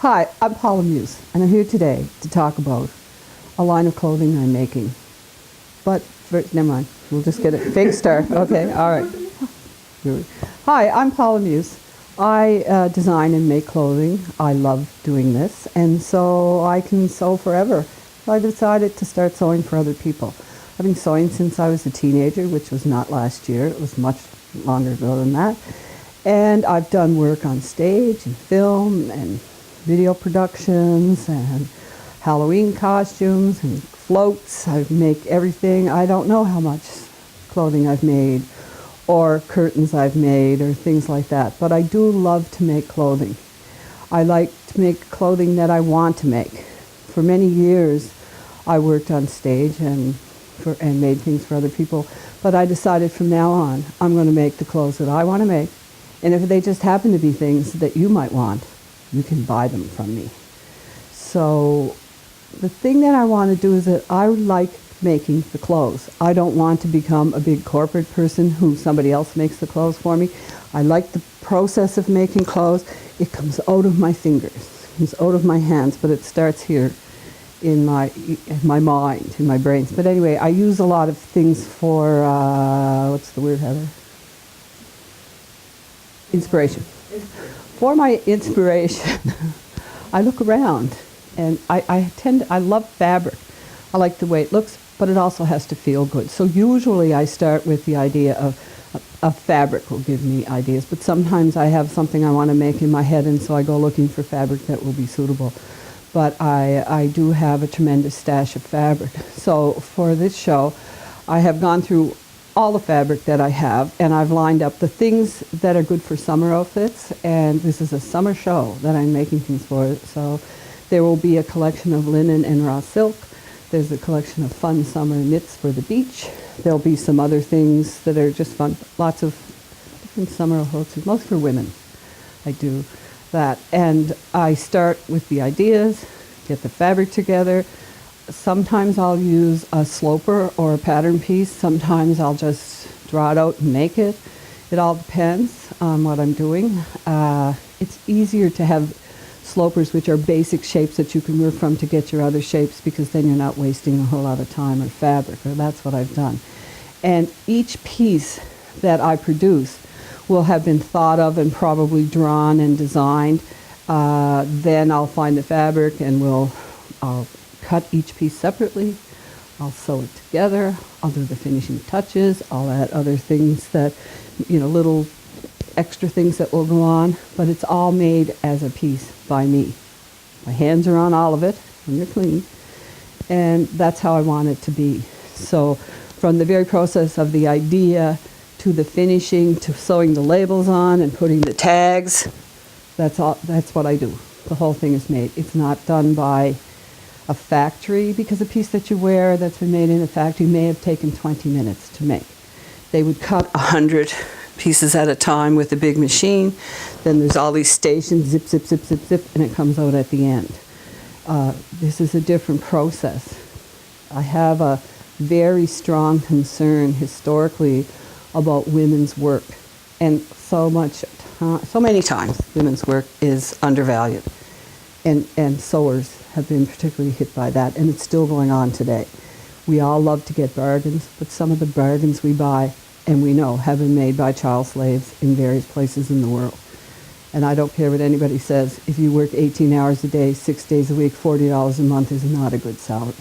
Hi, I'm Paula Muse, and I'm here today to talk about a line of clothing I'm making. But, never mind, we'll just get it. Fake star. Okay, all right. Hi, I'm Paula Muse. I design and make clothing. I love doing this, and so I can sew forever. So I decided to start sewing for other people. I've been sewing since I was a teenager, which was not last year. It was much longer ago than that. And I've done work on stage and film and video productions and Halloween costumes and floats. I make everything. I don't know how much clothing I've made or curtains I've made or things like that. But I do love to make clothing. I like to make clothing that I want to make. For many years, I worked on stage and made things for other people. But I decided from now on, I'm going to make the clothes that I want to make. And if they just happen to be things that you might want, you can buy them from me. So the thing that I want to do is that I like making the clothes. I don't want to become a big corporate person who somebody else makes the clothes for me. I like the process of making clothes. It comes out of my fingers, it comes out of my hands, but it starts here in my mind, in my brains. But anyway, I use a lot of things for, what's the word, Heather? Inspiration. For my inspiration, I look around, and I love fabric. I like the way it looks, but it also has to feel good. So usually I start with the idea of fabric will give me ideas, but sometimes I have something I want to make in my head, and so I go looking for fabric that will be suitable. But I do have a tremendous stash of fabric. So for this show, I have gone through all the fabric that I have, and I've lined up the things that are good for summer outfits, and this is a summer show that I'm making things for. So there will be a collection of linen and raw silk. There's a collection of fun summer knits for the beach. There'll be some other things that are just fun, lots of different summer outfits, most for women. I do that, and I start with the ideas, get the fabric together. Sometimes I'll use a sloper or a pattern piece. Sometimes I'll just draw it out and make it. It all depends on what I'm doing. It's easier to have slopers, which are basic shapes that you can work from, to get your other shapes, because then you're not wasting a whole lot of time or fabric, or that's what I've done. And each piece that I produce will have been thought of and probably drawn and designed. Then I'll find the fabric and I'll cut each piece separately. I'll sew it together. I'll do the finishing touches. I'll add other things that, little extra things that will go on. But it's all made as a piece by me. My hands are on all of it when they're clean. And that's how I want it to be. So from the very process of the idea to the finishing, to sewing the labels on and putting the tags, that's what I do. The whole thing is made. It's not done by a factory, because a piece that you wear that's been made in a factory may have taken 20 minutes to make. They would cut 100 pieces at a time with a big machine. Then there's all these stations, zip, zip, zip, zip, zip, and it comes out at the end. This is a different process. I have a very strong concern historically about women's work, and so many times women's work is undervalued, and sewers have been particularly hit by that, and it's still going on today. We all love to get bargains, but some of the bargains we buy, and we know, have been made by child slaves in various places in the world. And I don't care what anybody says, if you work 18 hours a day, 6 days a week, $40 a month is not a good salary.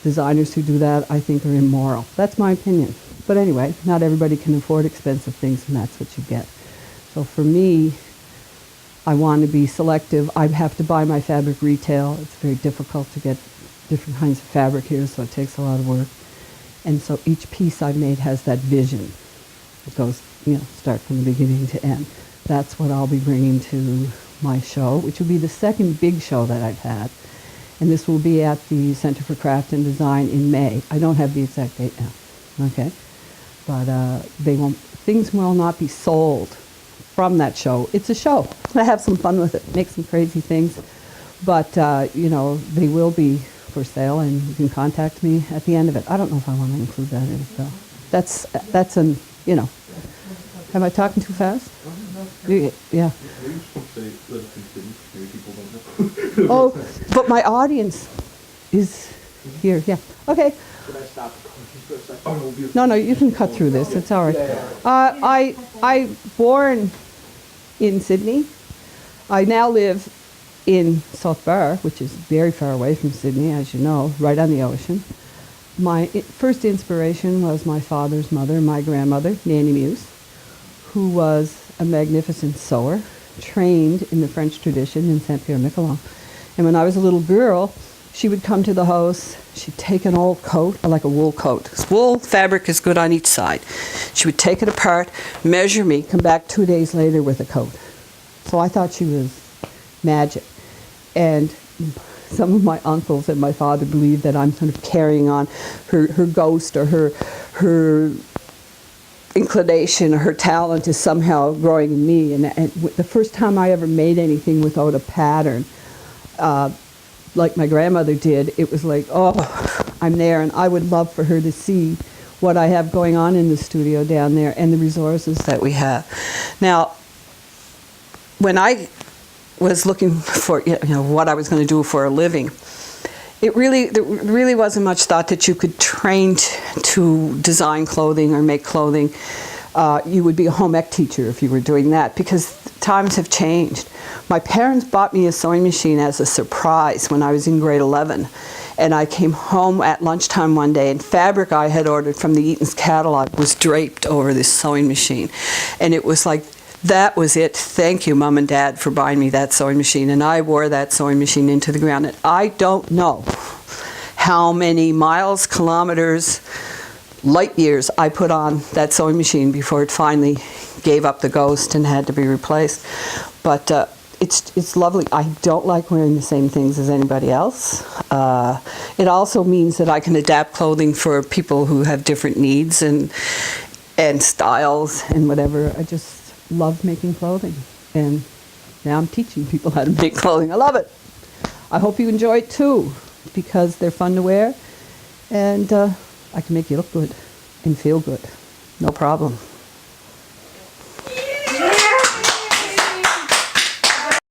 Designers who do that, I think, are immoral. That's my opinion. But anyway, not everybody can afford expensive things, and that's what you get. So for me, I want to be selective. I have to buy my fabric retail. It's very difficult to get different kinds of fabric here, so it takes a lot of work. And so each piece I've made has that vision. It goes, start from the beginning to end. That's what I'll be bringing to my show, which will be the second big show that I've had. And this will be at the Center for Craft and Design in May. I don't have the exact date now, okay? But things will not be sold from that show. It's a show. I have some fun with it, make some crazy things. But, they will be for sale, and you can contact me at the end of it. I don't know if I want to include that in it, though. That's am I talking too fast? Yeah. Are you supposed to say, let it continue? Oh, but my audience is here. Yeah. Okay. Should I stop for a second? No, you can cut through this. It's all right. I born in Sydney. I now live in South Bar, which is very far away from Sydney, as you know, right on the ocean. My first inspiration was my father's mother, my grandmother, Nanny Muse, who was a magnificent sewer, trained in the French tradition in Saint-Pierre-Miquelon. And when I was a little girl, she would come to the house. She'd take an old coat, like a wool coat. Wool fabric is good on each side. She would take it apart, measure me, come back 2 days later with a coat. So I thought she was magic. And some of my uncles and my father believed that I'm sort of carrying on her ghost, or her inclination, or her talent is somehow growing in me. And the first time I ever made anything without a pattern, like my grandmother did, it was like, oh, I'm there, and I would love for her to see what I have going on in the studio down there and the resources that we have. Now, when I was looking for what I was going to do for a living, there really wasn't much thought that you could train to design clothing or make clothing. You would be a home ec teacher if you were doing that, because times have changed. My parents bought me a sewing machine as a surprise when I was in grade 11. And I came home at lunchtime one day, and fabric I had ordered from the Eaton's catalog was draped over this sewing machine. And it was like, that was it. Thank you, Mom and Dad, for buying me that sewing machine. And I wore that sewing machine into the ground. And I don't know how many miles, kilometers, light years I put on that sewing machine before it finally gave up the ghost and had to be replaced. But it's lovely. I don't like wearing the same things as anybody else. It also means that I can adapt clothing for people who have different needs and styles and whatever. I just love making clothing, and now I'm teaching people how to make clothing. I love it. I hope you enjoy it too, because they're fun to wear, and I can make you look good and feel good. No problem.